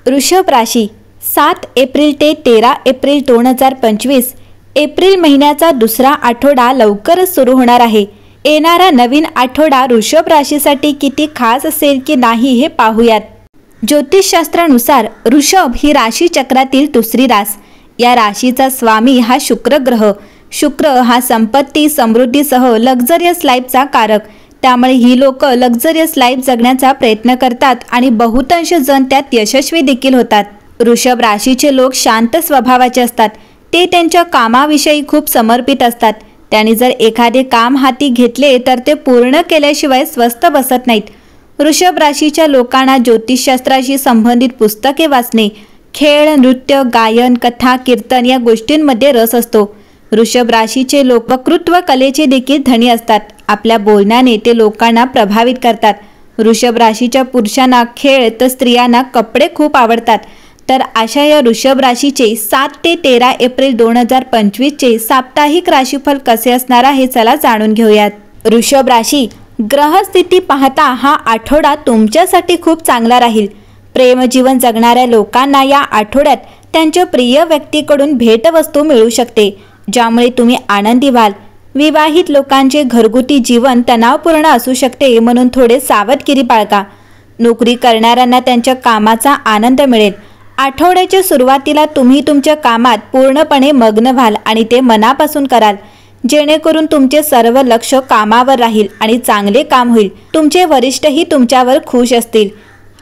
वृषभ राशी 7 एप्रिल ते 13 एप्रिल 2025 एप्रिल महिन्याचा दुसरा आठवडा लवकरच सुरू होणार आहे। येणारा नवीन आठवडा वृषभ राशीसाठी किती खास असेल की नाही हे पाहूयात। ज्योतिषशास्त्रानुसार वृषभ ही राशी चक्रातील दुसरी रास। या राशीचा स्वामी हा शुक्र ग्रह। शुक्र हा संपत्ती समृद्धीसह लक्झरियस लाईफचा कारक। त्यामुळे ही लोक लक्झरियस लाईफ जगण्याचा प्रयत्न करतात आणि बहुतांश जण त्यात यशस्वी देखील होतात। वृषभ राशीचे लोक शांत स्वभावाचे असतात। ते त्यांच्या कामाविषयी खूप समर्पित असतात। त्यांनी जर एखादे काम हाती घेतले तर ते पूर्ण केल्याशिवाय स्वस्थ बसत नाहीत। वृषभ राशीच्या लोकांना ज्योतिषशास्त्राशी संबंधित पुस्तके वाचणे, खेळ, नृत्य, गायन, कथा, कीर्तन या गोष्टींमध्ये रस असतो। वृषभ राशीचे लोक वक्तृत्व कलेचे देखील धनी असतात। आपल्या बोलण्याने ते लोकांना प्रभावित करतात। वृषभ राशीच्या पुरुषांना खेळ तर स्त्रियांना कपडे खूप आवडतात। तर अशा या वृषभ राशीचे 7 ते 13 एप्रिल 2025 चे साप्ताहिक राशीफल कसे असणार आहे चला जाणून घेऊयात। वृषभ राशी ग्रहस्थिती पाहता हा आठवडा तुमच्यासाठी खूप चांगला राहील। प्रेमजीवन जगणाऱ्या लोकांना या आठवड्यात त्यांच्या प्रिय व्यक्तीकडून भेटवस्तू मिळू शकते, ज्यामुळे तुम्ही आनंदी व्हाल। विवाहित लोकांचे घरगुती जीवन तणावपूर्ण असू शकते, म्हणून थोडे सावधगिरी बाळगा। नोकरी करणाऱ्यांना त्यांच्या कामाचा आनंद मिळेल। आठवड्याच्या सुरुवातीला तुम्ही तुमच्या कामात पूर्णपणे मग्न व्हाल आणि ते मनापासून कराल, जेणेकरून तुमचे सर्व लक्ष कामावर राहील आणि चांगले काम होईल। तुमचे वरिष्ठही तुमच्यावर खुश असतील।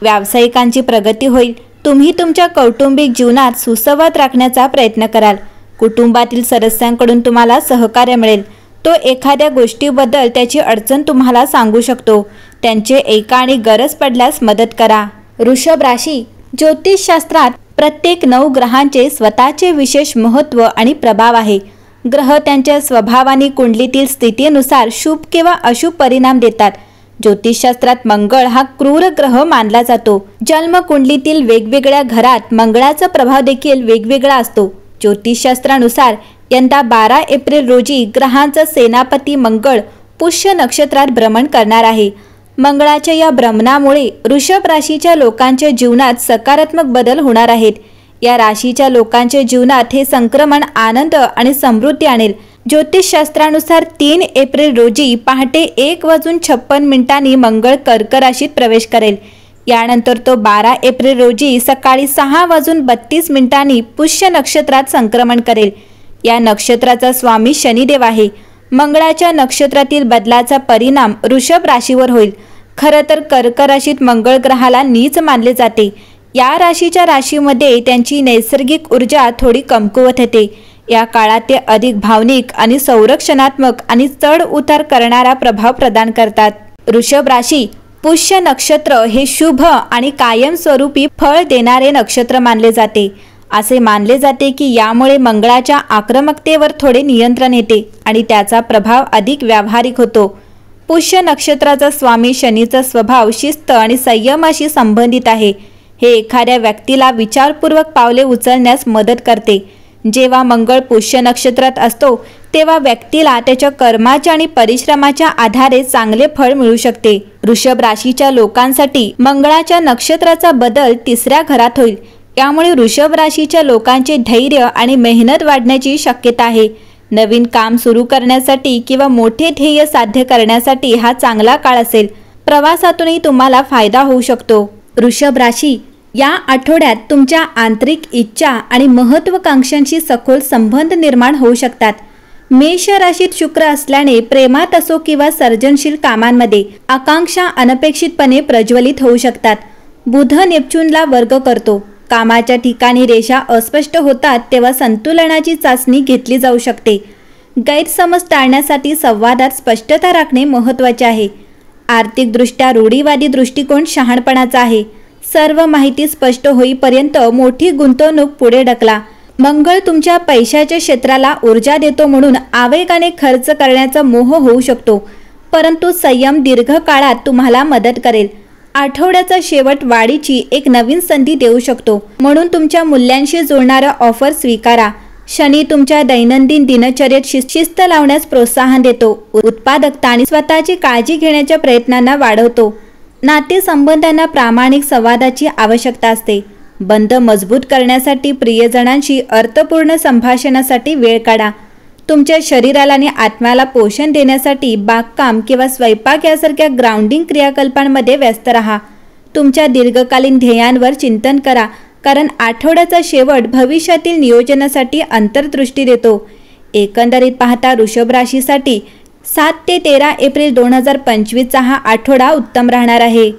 व्यावसायिकांची प्रगती होईल। तुम्ही तुमच्या कौटुंबिक जीवनात सुसंवाद राखण्याचा प्रयत्न कराल। कुटुंबातील सदस्यांकडून तुम्हाला सहकार्य मिळेल। तो एखाद्या गोष्टीबद्दल त्याची अडचण तुम्हाला सांगू शकतो। त्यांचे ऐका आणि गरज पडल्यास मदत करा। वृषभ राशी ज्योतिषशास्त्रात प्रत्येक 9 ग्रहांचे स्वतःचे विशेष महत्त्व आणि प्रभाव आहे। ग्रह त्यांच्या स्वभावाने कुंडलीतील स्थितीनुसार शुभ किंवा अशुभ परिणाम देतात। ज्योतिषशास्त्रात मंगळ हा क्रूर ग्रह मानला जातो। जन्मकुंडलीतील वेगवेगळ्या घरात मंगळाचा प्रभाव देखील वेगवेगळा असतो। ज्योतिषशास्त्रानुसार यंदा 12 एप्रिल रोजी ग्रहांचा सेनापती मंगळ पुष्य नक्षत्रात भ्रमण करणार आहे। मंगळाच्या या भ्रमणामुळे वृषभ राशीच्या लोकांच्या जीवनात सकारात्मक बदल होणार आहेत। या राशीच्या लोकांच्या जीवनात हे संक्रमण आनंद आणि समृद्धी आणेल। ज्योतिषशास्त्रानुसार 3 एप्रिल रोजी पहाटे 1:56 मंगळ कर्क राशीत प्रवेश करेल। यानंतर तो 12 एप्रिल रोजी सकाळी 6:32 पुष्य नक्षत्रात संक्रमण करेल। या नक्षत्राचा स्वामी शनिदेव आहे। मंगळाच्या नक्षत्रातील बदलाचा परिणाम वृषभ राशीवर होईल। खरं तर कर्क राशीत मंगळ ग्रहाला नीच मानले जाते। या राशीच्या राशीमध्ये त्यांची नैसर्गिक ऊर्जा थोडी कमकुवत होते। या काळात ते अधिक भावनिक आणि संरक्षणात्मक आणि चढ उतार करणारा प्रभाव प्रदान करतात। वृषभ राशी पुष्य नक्षत्र हे शुभ आणि कायमस्वरूपी फळ देणारे नक्षत्र मानले जाते। असे मानले जाते की यामुळे मंगळाच्या आक्रमकतेवर थोडे नियंत्रण येते आणि त्याचा प्रभाव अधिक व्यावहारिक होतो। पुष्य नक्षत्राचा स्वामी शनीचा स्वभाव शिस्त आणि संयमाशी संबंधित आहे। हे एखाद्या व्यक्तीला विचारपूर्वक पावले उचलण्यास मदत करते। जेव्हा मंगळ पुष्य नक्षत्रात असतो तेव्हा व्यक्तीला त्याच्या कर्माच्या आणि परिश्रमाच्या आधारे चांगले फळ मिळू शकते। वृषभ राशीच्या लोकांसाठी मंगळाच्या नक्षत्राचा बदल 3ऱ्या घरात होईल। यामुळे वृषभ राशीच्या लोकांचे धैर्य आणि मेहनत वाढण्याची शक्यता आहे। नवीन काम सुरू करण्यासाठी किंवा मोठे ध्येय साध्य करण्यासाठी हा चांगला काळ असेल। प्रवासातूनही तुम्हाला फायदा होऊ शकतो। वृषभ राशी या आठवड्यात तुमच्या आंतरिक इच्छा आणि महत्त्वाकांक्षांशी सखोल संबंध निर्माण होऊ शकतात। मेष राशीत शुक्र असल्याने प्रेमात असो किंवा सर्जनशील कामांमध्ये आकांक्षा अनपेक्षितपणे प्रज्वलित होऊ शकतात। बुध नेपच्यूनला वर्ग करतो। कामाच्या ठिकाणी रेषा अस्पष्ट होतात तेव्हा संतुलनाची चाचणी घेतली जाऊ शकते। गैरसमज टाळण्यासाठी संवादात स्पष्टता राखणे महत्त्वाचे आहे। आर्थिकदृष्ट्या रूढीवादी दृष्टिकोन शहाणपणाचा आहे। सर्व माहिती स्पष्ट होईपर्यंत मोठी गुंतवणूक पुढे ढकला। मंगळ तुमच्या पैशाच्या क्षेत्राला ऊर्जा देतो, म्हणून आवेगाने खर्च करण्याचा मोह होऊ शकतो, परंतु संयम दीर्घकाळात तुम्हाला मदत करेल। आठवड्याचा शेवट वाढीची एक नवीन संधी देऊ शकतो, म्हणून तुमच्या मूल्यांशी जुळणारा ऑफर स्वीकारा। शनी तुमच्या दैनंदिन दिनचर्येत शिस्त लावण्यास प्रोत्साहन देतो। उत्पादकता आणि स्वतःची काळजी घेण्याच्या प्रयत्नांना वाढवतो। नातेसंबंधांना प्रामाणिक संवादाची आवश्यकता असते। बंध मजबूत करण्यासाठी प्रियजनांशी अर्थपूर्ण संभाषणासाठी वेळ काढा. तुमच्या शरीराला आणि आत्म्याला पोषण देण्यासाठी बागकाम किंवा स्वयंपाक यासारख्या ग्राउंडिंग क्रियाकल्पांमध्ये व्यस्त राहा. तुमच्या दीर्घकालीन ध्येयांवर चिंतन करा, कारण आठवड्याचा शेवट भविष्यातील नियोजनासाठी अंतर्दृष्टी देतो. एकंदरीत पाहता वृषभ राशीसाठी 7 ते 13 एप्रिल 2025 हा आठवडा उत्तम राहणार आहे.